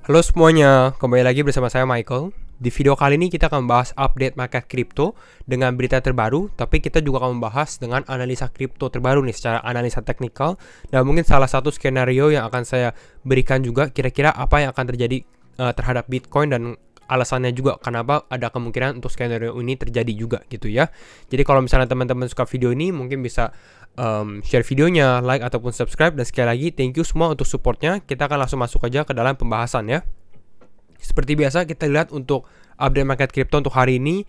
Halo semuanya, kembali lagi bersama saya Michael. Di video kali ini kita akan membahas update market kripto dengan berita terbaru, tapi kita juga akan membahas dengan analisa kripto terbaru nih secara analisa teknikal, dan mungkin salah satu skenario yang akan saya berikan juga kira-kira apa yang akan terjadi terhadap Bitcoin dan alasannya juga kenapa ada kemungkinan untuk skenario ini terjadi juga gitu ya. Jadi kalau misalnya teman-teman suka video ini mungkin bisa share videonya, like ataupun subscribe, dan sekali lagi thank you semua untuk supportnya. Kita akan langsung masuk aja ke dalam pembahasan ya. Seperti biasa kita lihat untuk update market crypto untuk hari ini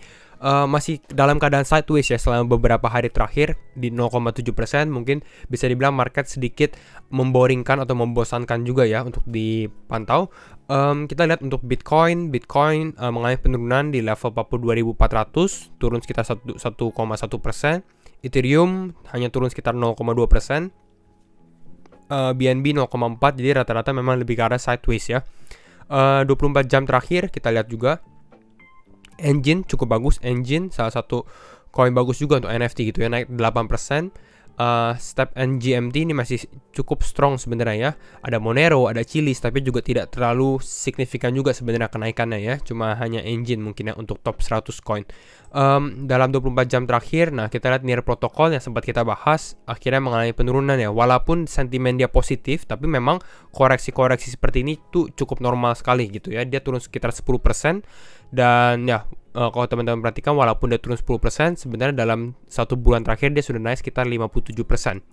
masih dalam keadaan sideways ya selama beberapa hari terakhir di 0,7%. Mungkin bisa dibilang market sedikit memboringkan atau membosankan juga ya untuk dipantau. Kita lihat untuk Bitcoin mengalami penurunan di level 42.400, turun sekitar 1,1%. Ethereum hanya turun sekitar 0,2%. BNB 0,4%, jadi rata-rata memang lebih ke arah sideways ya. 24 jam terakhir kita lihat juga Engine cukup bagus. Engine salah satu koin bagus juga untuk NFT gitu ya, naik 8%. Step and GMT ini masih cukup strong sebenarnya ya. Ada Monero, ada Chiliz, tapi juga tidak terlalu signifikan juga sebenarnya kenaikannya ya. Cuma hanya Engine mungkin ya untuk top 100 coin. Dalam 24 jam terakhir, nah kita lihat Near Protocol yang sempat kita bahas akhirnya mengalami penurunan ya. Walaupun sentimen dia positif, tapi memang koreksi-koreksi seperti ini tuh cukup normal sekali gitu ya. Dia turun sekitar 10%, dan ya kalau teman-teman perhatikan walaupun dia turun 10%, sebenarnya dalam 1 bulan terakhir dia sudah naik sekitar 57%.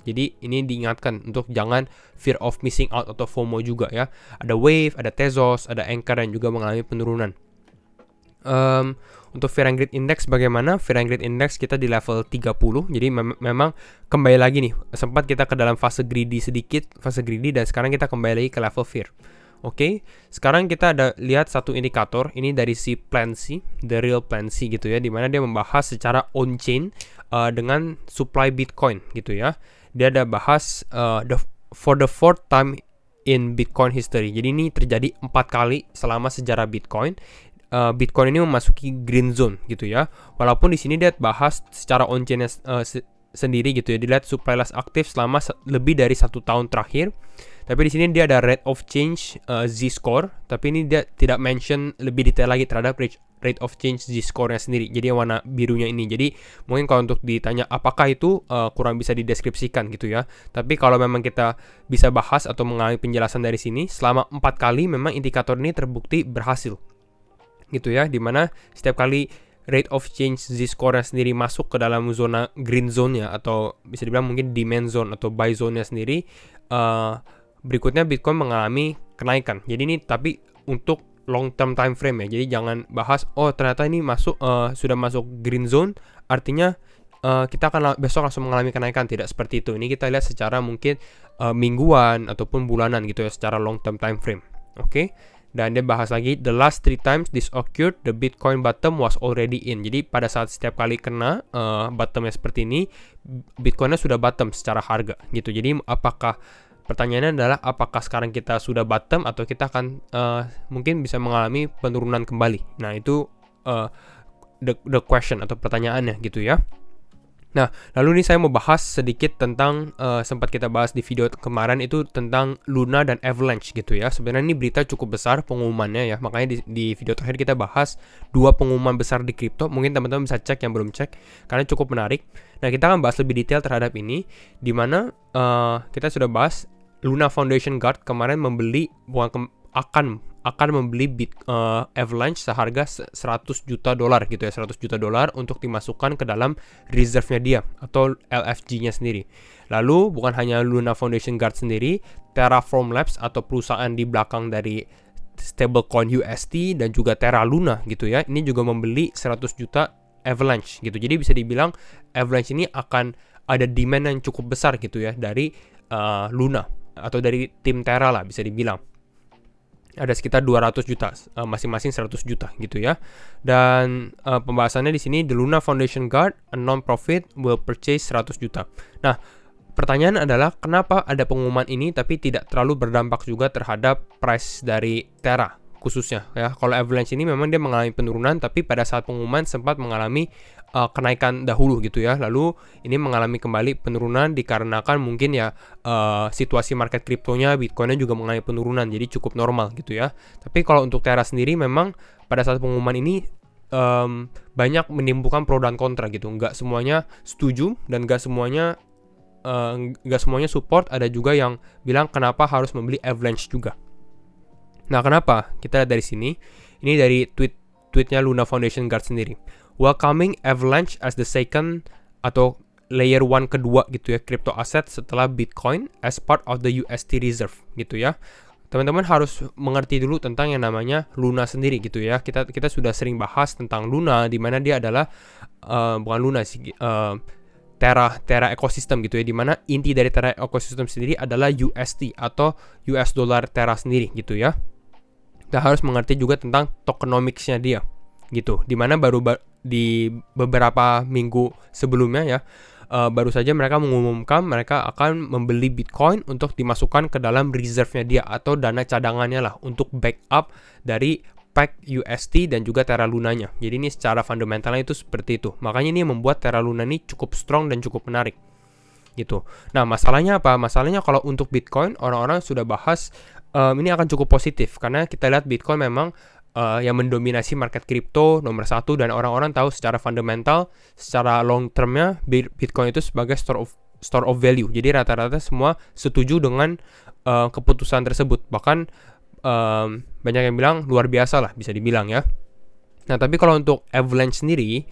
Jadi ini diingatkan untuk jangan fear of missing out atau FOMO juga ya. Ada Wave, ada Tezos, ada Anchor yang juga mengalami penurunan. Untuk Fear and Greed Index bagaimana? Fear and Greed Index kita di level 30. Jadi memang kembali lagi nih, sempat kita ke dalam fase greedy sedikit, dan sekarang kita kembali lagi ke level Fear. Oke, sekarang kita ada lihat satu indikator ini dari si Plancy, The Real Plancy gitu ya, dimana dia membahas secara on-chain dengan supply Bitcoin gitu ya. Dia ada bahas for the fourth time in Bitcoin history. Jadi ini terjadi 4 kali selama sejarah Bitcoin. Bitcoin ini memasuki green zone gitu ya. Walaupun di sini dia bahas secara on-chain sendiri gitu ya. Dilihat supply less aktif selama lebih dari 1 tahun terakhir. Tapi di sini dia ada rate of change Z-score, tapi ini dia tidak mention lebih detail lagi terhadap rate of change Z-score-nya sendiri. Jadi yang warna birunya ini. Jadi mungkin kalau untuk ditanya apakah itu kurang bisa dideskripsikan gitu ya. Tapi kalau memang kita bisa bahas atau mengalami penjelasan dari sini, selama 4 kali memang indikator ini terbukti berhasil. Gitu ya, dimana setiap kali rate of change Z-score-nya sendiri masuk ke dalam zona green zone-nya, atau bisa dibilang mungkin demand zone atau buy zone-nya sendiri, berikutnya Bitcoin mengalami kenaikan. Jadi ini tapi untuk long term time frame ya. Jadi jangan bahas ternyata ini sudah masuk green zone, artinya kita akan besok langsung mengalami kenaikan. Tidak seperti itu. Ini kita lihat secara mungkin mingguan ataupun bulanan gitu ya, secara long term time frame. Oke. Dan dia bahas lagi, the last 3 times this occurred, the Bitcoin bottom was already in. Jadi pada saat setiap kali kena bottomnya seperti ini, Bitcoinnya sudah bottom secara harga gitu. Jadi pertanyaannya adalah apakah sekarang kita sudah bottom atau kita akan mungkin bisa mengalami penurunan kembali. Nah itu the question atau pertanyaannya gitu ya. Nah, lalu ini saya mau bahas sedikit tentang sempat kita bahas di video kemarin itu tentang Luna dan Avalanche gitu ya. Sebenarnya ini berita cukup besar pengumumannya ya. Makanya di video terakhir kita bahas 2 pengumuman besar di kripto. Mungkin teman-teman bisa cek yang belum cek karena cukup menarik. Nah, kita akan bahas lebih detail terhadap ini, di mana kita sudah bahas Luna Foundation Guard kemarin akan membeli Avalanche seharga $100 juta gitu ya, $100 juta untuk dimasukkan ke dalam reserve-nya dia atau LFG-nya sendiri. Lalu bukan hanya Luna Foundation Guard sendiri, Terraform Labs atau perusahaan di belakang dari stablecoin UST dan juga Terra Luna gitu ya, ini juga membeli 100 juta Avalanche gitu. Jadi bisa dibilang Avalanche ini akan ada demand yang cukup besar gitu ya dari Luna atau dari tim Terra lah bisa dibilang. Ada sekitar 200 juta, masing-masing 100 juta gitu ya. Dan pembahasannya di sini, the Luna Foundation Guard, a non-profit, will purchase 100 juta. Nah, pertanyaan adalah kenapa ada pengumuman ini tapi tidak terlalu berdampak juga terhadap price dari Terra, khususnya ya. Kalau Avalanche ini memang dia mengalami penurunan, tapi pada saat pengumuman sempat mengalami kenaikan dahulu gitu ya. Lalu ini mengalami kembali penurunan dikarenakan mungkin ya situasi market kriptonya, Bitcoinnya juga mengalami penurunan, jadi cukup normal gitu ya. Tapi kalau untuk Terra sendiri memang pada saat pengumuman ini banyak menimbulkan pro dan kontra gitu. Nggak semuanya setuju dan nggak semuanya support. Ada juga yang bilang kenapa harus membeli Avalanche juga. Nah, kenapa? Kita lihat dari sini. Ini dari tweetnya Luna Foundation Guard sendiri. Welcoming Avalanche as the second atau layer 1 kedua gitu ya, crypto asset setelah Bitcoin as part of the UST reserve gitu ya. Teman-teman harus mengerti dulu tentang yang namanya Luna sendiri gitu ya. Kita sudah sering bahas tentang Luna, di mana dia adalah bukan Luna sih, Terra ekosistem gitu ya, dimana inti dari Terra ekosistem sendiri adalah UST atau US dollar Terra sendiri gitu ya. Kita harus mengerti juga tentang tokenomics-nya dia gitu, dimana baru di beberapa minggu sebelumnya ya, baru saja mereka mengumumkan mereka akan membeli Bitcoin untuk dimasukkan ke dalam reserve-nya dia atau dana cadangannya lah untuk backup dari pack UST dan juga Terra Lunanya. Jadi ini secara fundamentalnya itu seperti itu. Makanya ini membuat Terra Luna ini cukup strong dan cukup menarik gitu. Nah, masalahnya apa? Masalahnya kalau untuk Bitcoin, orang-orang sudah bahas ini akan cukup positif karena kita lihat Bitcoin memang yang mendominasi market kripto nomor 1, dan orang-orang tahu secara fundamental, secara long termnya Bitcoin itu sebagai store of value. Jadi rata-rata semua setuju dengan keputusan tersebut. Bahkan banyak yang bilang luar biasa lah bisa dibilang ya. Nah, tapi kalau untuk Avalanche sendiri,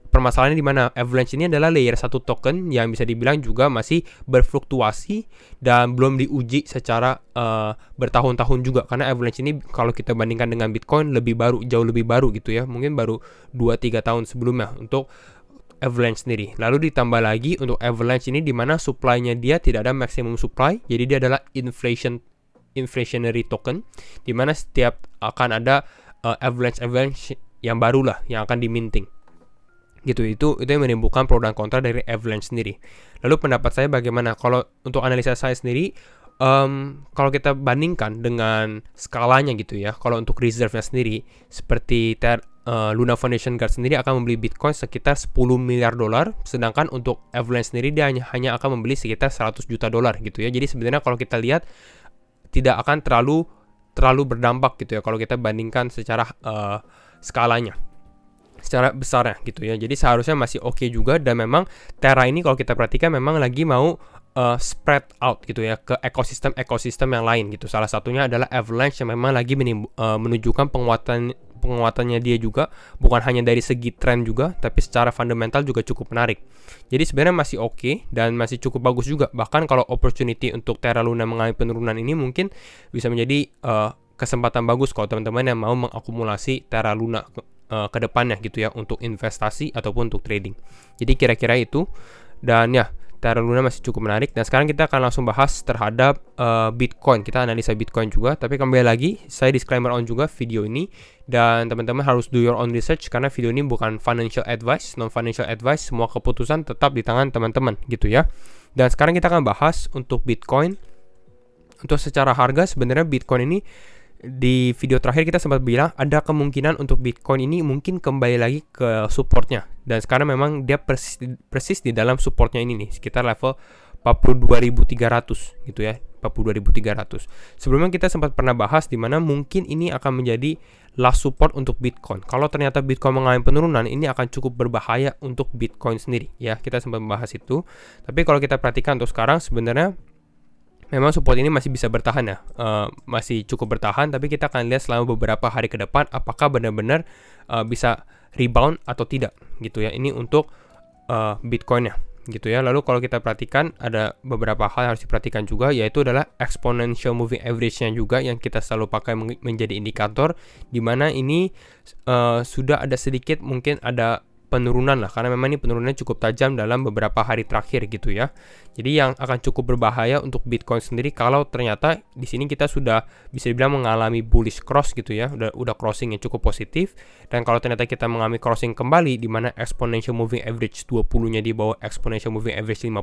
permasalahannya di mana? Avalanche ini adalah layer 1 token yang bisa dibilang juga masih berfluktuasi dan belum diuji secara bertahun-tahun juga. Karena Avalanche ini kalau kita bandingkan dengan Bitcoin lebih baru, jauh lebih baru gitu ya. Mungkin baru 2-3 tahun sebelumnya untuk Avalanche sendiri. Lalu ditambah lagi untuk Avalanche ini di mana supply-nya dia tidak ada maximum supply. Jadi dia adalah inflationary token, di mana setiap akan ada Avalanche yang baru lah yang akan diminting gitu. Itu yang menimbulkan pro dan kontra dari Avalanche sendiri. Lalu pendapat saya bagaimana? Kalau untuk analisa saya sendiri, kalau kita bandingkan dengan skalanya gitu ya, kalau untuk reserve-nya sendiri seperti Luna Foundation Guard sendiri akan membeli Bitcoin sekitar 10 miliar dolar, sedangkan untuk Avalanche sendiri dia hanya akan membeli sekitar 100 juta dolar gitu ya. Jadi sebenarnya kalau kita lihat tidak akan terlalu berdampak gitu ya kalau kita bandingkan secara skalanya, secara besarnya gitu ya. Jadi seharusnya masih oke juga, dan memang Terra ini kalau kita perhatikan memang lagi mau spread out gitu ya ke ekosistem yang lain gitu. Salah satunya adalah Avalanche yang memang lagi menunjukkan penguatannya dia juga, bukan hanya dari segi tren juga, tapi secara fundamental juga cukup menarik. Jadi sebenarnya masih oke dan masih cukup bagus juga. Bahkan kalau opportunity untuk Terra Luna mengalami penurunan ini mungkin bisa menjadi kesempatan bagus kalau teman-teman yang mau mengakumulasi Terra Luna ke depannya gitu ya, untuk investasi ataupun untuk trading. Jadi kira-kira itu, dan ya Terra Luna masih cukup menarik. Dan sekarang kita akan langsung bahas terhadap Bitcoin. Kita analisa Bitcoin juga, tapi kembali lagi saya disclaimer on juga video ini, dan teman-teman harus do your own research karena video ini bukan financial advice, non financial advice. Semua keputusan tetap di tangan teman-teman gitu ya. Dan sekarang kita akan bahas untuk Bitcoin. Untuk secara harga sebenarnya Bitcoin ini, di video terakhir kita sempat bilang ada kemungkinan untuk Bitcoin ini mungkin kembali lagi ke supportnya, dan sekarang memang dia persis di dalam supportnya ini nih, sekitar level 42.300 gitu ya, 42.300. Sebelumnya kita sempat pernah bahas di mana mungkin ini akan menjadi last support untuk Bitcoin. Kalau ternyata Bitcoin mengalami penurunan, ini akan cukup berbahaya untuk Bitcoin sendiri ya. Kita sempat membahas itu. Tapi kalau kita perhatikan untuk sekarang sebenarnya memang support ini masih bisa bertahan ya, masih cukup bertahan, tapi kita akan lihat selama beberapa hari ke depan apakah benar-benar bisa rebound atau tidak gitu ya. Ini untuk Bitcoinnya gitu ya. Lalu kalau kita perhatikan ada beberapa hal yang harus diperhatikan juga, yaitu adalah exponential moving average-nya juga yang kita selalu pakai menjadi indikator, di mana ini sudah ada sedikit mungkin ada penurunan lah, karena memang ini penurunannya cukup tajam dalam beberapa hari terakhir gitu ya. Jadi yang akan cukup berbahaya untuk Bitcoin sendiri kalau ternyata di sini kita sudah bisa dibilang mengalami bullish cross gitu ya, udah crossing yang cukup positif, dan kalau ternyata kita mengalami crossing kembali di mana exponential moving average 20-nya di bawah exponential moving average 50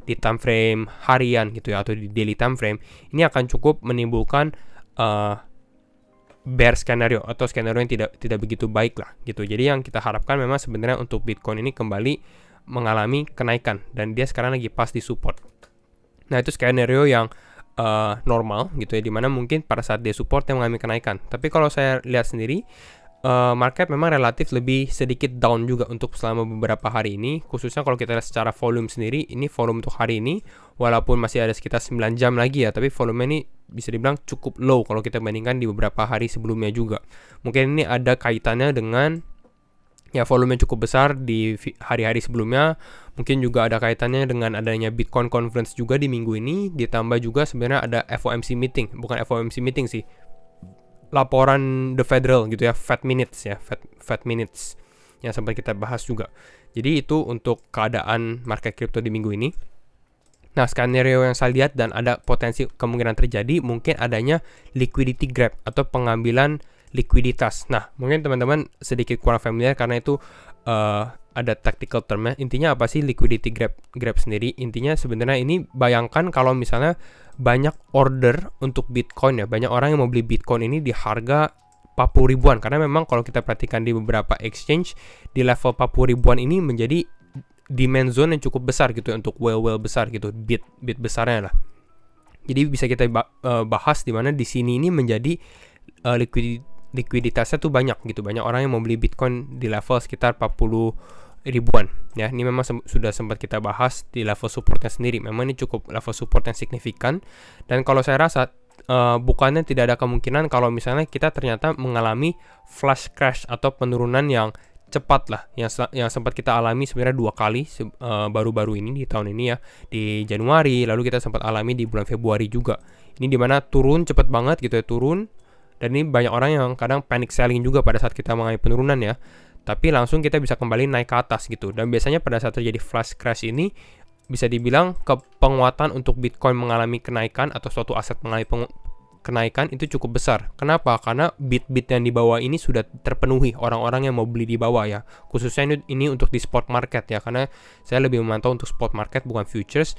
di time frame harian gitu ya, atau di daily time frame, ini akan cukup menimbulkan bear skenario atau skenario yang tidak begitu baik lah gitu. Jadi yang kita harapkan memang sebenarnya untuk Bitcoin ini kembali mengalami kenaikan dan dia sekarang lagi pas di support. Nah, itu skenario yang normal gitu ya, dimana mungkin pada saat dia support yang mengalami kenaikan. Tapi kalau saya lihat sendiri, market memang relatif lebih sedikit down juga untuk selama beberapa hari ini, khususnya kalau kita lihat secara volume sendiri. Ini volume untuk hari ini walaupun masih ada sekitar 9 jam lagi ya, tapi volume ini bisa dibilang cukup low kalau kita bandingkan di beberapa hari sebelumnya juga. Mungkin ini ada kaitannya dengan ya volume cukup besar di hari-hari sebelumnya. Mungkin juga ada kaitannya dengan adanya Bitcoin Conference juga di minggu ini, ditambah juga sebenarnya ada FOMC meeting, bukan FOMC meeting sih, laporan The Federal gitu ya, Fed Minutes ya, Fed Minutes yang sempat kita bahas juga. Jadi itu untuk keadaan market crypto di minggu ini. Nah, skenario yang saya lihat dan ada potensi kemungkinan terjadi mungkin adanya liquidity grab atau pengambilan likuiditas. Nah, mungkin teman-teman sedikit kurang familiar karena itu ada tactical termnya. Intinya apa sih liquidity grab sendiri? Intinya sebenarnya ini bayangkan kalau misalnya banyak order untuk Bitcoin ya, banyak orang yang mau beli Bitcoin ini di harga 40 ribuan. Karena memang kalau kita perhatikan di beberapa exchange di level 40 ribuan ini menjadi demand zone yang cukup besar gitu ya, untuk whale besar gitu, bit besarnya lah. Jadi bisa kita bahas di mana di sini ini menjadi likuiditasnya tuh banyak gitu, banyak orang yang mau beli Bitcoin di level sekitar 40 ribuan ya. Ini memang sudah sempat kita bahas di level supportnya sendiri. Memang ini cukup level support yang signifikan, dan kalau saya rasa bukannya tidak ada kemungkinan kalau misalnya kita ternyata mengalami flash crash atau penurunan yang cepat lah, yang sempat kita alami sebenarnya 2 kali baru-baru ini di tahun ini ya, di Januari, lalu kita sempat alami di bulan Februari juga. Ini dimana turun cepat banget gitu ya, turun. Dan ini banyak orang yang kadang panic selling juga pada saat kita mengalami penurunan ya. Tapi langsung kita bisa kembali naik ke atas gitu. Dan biasanya pada saat terjadi flash crash ini, bisa dibilang penguatan untuk Bitcoin mengalami kenaikan atau suatu aset mengalami kenaikan itu cukup besar. Kenapa? Karena bit yang di bawah ini sudah terpenuhi orang-orang yang mau beli di bawah ya. Khususnya ini untuk di spot market ya. Karena saya lebih memantau untuk spot market bukan futures.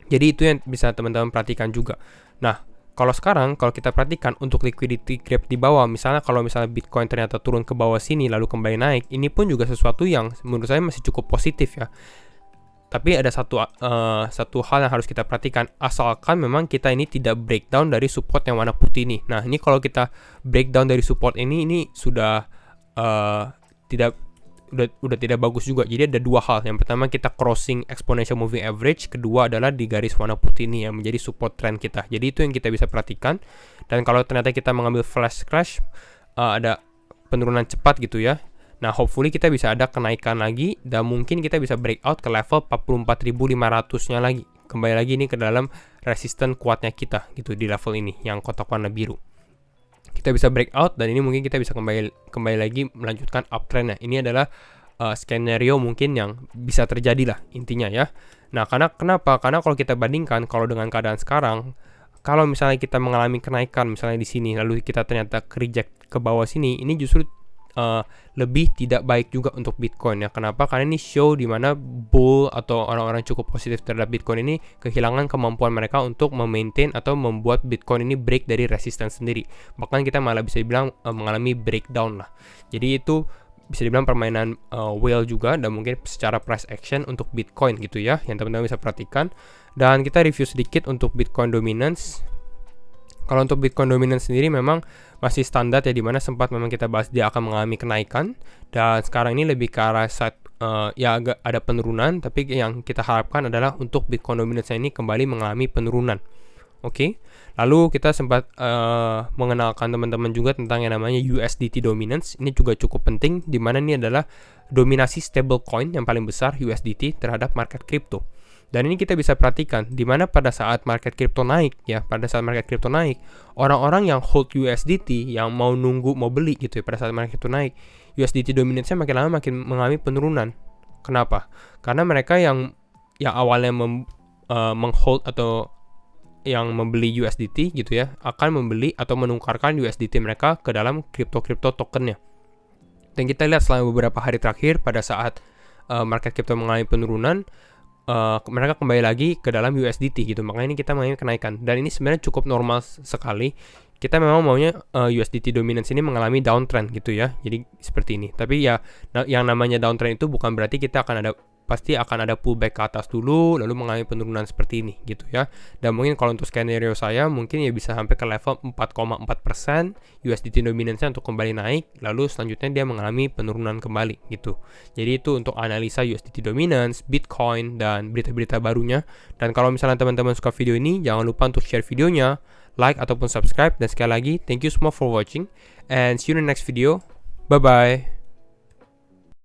Jadi itu yang bisa teman-teman perhatikan juga. Nah, kalau sekarang, kalau kita perhatikan untuk liquidity grab di bawah, misalnya kalau misalnya Bitcoin ternyata turun ke bawah sini lalu kembali naik, ini pun juga sesuatu yang menurut saya masih cukup positif ya. Tapi ada satu hal yang harus kita perhatikan, asalkan memang kita ini tidak breakdown dari support yang warna putih ini. Nah, ini kalau kita breakdown dari support ini sudah udah tidak bagus juga. Jadi ada 2 hal. Yang pertama, kita crossing exponential moving average, kedua adalah di garis warna putih ini yang menjadi support trend kita. Jadi itu yang kita bisa perhatikan. Dan kalau ternyata kita mengambil flash crash, ada penurunan cepat gitu ya. Nah, hopefully kita bisa ada kenaikan lagi dan mungkin kita bisa breakout ke level 44.500-nya lagi. Kembali lagi ini ke dalam resisten kuatnya kita gitu di level ini yang kotak warna biru. Kita bisa breakout dan ini mungkin kita bisa kembali lagi melanjutkan uptrendnya. Ini adalah skenario mungkin yang bisa terjadi lah intinya ya. Nah, kenapa? Karena kalau kita bandingkan kalau dengan keadaan sekarang, kalau misalnya kita mengalami kenaikan misalnya di sini lalu kita ternyata reject ke bawah sini, ini justru lebih tidak baik juga untuk Bitcoin ya. Kenapa? Karena ini show di mana bull atau orang-orang cukup positif terhadap Bitcoin ini kehilangan kemampuan mereka untuk memaintain atau membuat Bitcoin ini break dari resistance sendiri. Bahkan kita malah bisa dibilang mengalami breakdown lah. Jadi itu bisa dibilang permainan whale juga, dan mungkin secara price action untuk Bitcoin gitu ya, yang teman-teman bisa perhatikan. Dan kita review sedikit untuk Bitcoin dominance. Kalau untuk Bitcoin dominance sendiri memang masih standar ya, dimana sempat memang kita bahas dia akan mengalami kenaikan, dan sekarang ini lebih ke arah side ya agak ada penurunan, tapi yang kita harapkan adalah untuk Bitcoin dominance ini kembali mengalami penurunan. Oke. Lalu kita sempat mengenalkan teman-teman juga tentang yang namanya USDT dominance. Ini juga cukup penting, dimana ini adalah dominasi stablecoin yang paling besar USDT terhadap market crypto. Dan ini kita bisa perhatikan di mana pada saat market crypto naik ya, orang-orang yang hold USDT yang mau beli gitu ya, pada saat market crypto naik, USDT dominance-nya makin lama makin mengalami penurunan. Kenapa? Karena mereka yang awalnya menghold atau yang membeli USDT gitu ya, akan membeli atau menukarkan USDT mereka ke dalam crypto tokennya. Dan kita lihat selama beberapa hari terakhir pada saat market crypto mengalami penurunan, mereka kembali lagi ke dalam USDT gitu. Makanya ini kita mengalami kenaikan, dan ini sebenarnya cukup normal sekali. kita memang maunya USDT dominance ini mengalami downtrend gitu ya. Jadi seperti ini. Tapi ya yang namanya downtrend itu bukan berarti kita pasti akan ada pullback ke atas dulu lalu mengalami penurunan seperti ini gitu ya. Dan mungkin kalau untuk skenario saya mungkin ya bisa sampai ke level 4,4% USDT dominance-nya untuk kembali naik, lalu selanjutnya dia mengalami penurunan kembali gitu. Jadi itu untuk analisa USDT dominance, Bitcoin, dan berita-berita barunya. Dan kalau misalnya teman-teman suka video ini, jangan lupa untuk share videonya, like ataupun subscribe. Dan sekali lagi, thank you semua for watching and see you in the next video. Bye bye.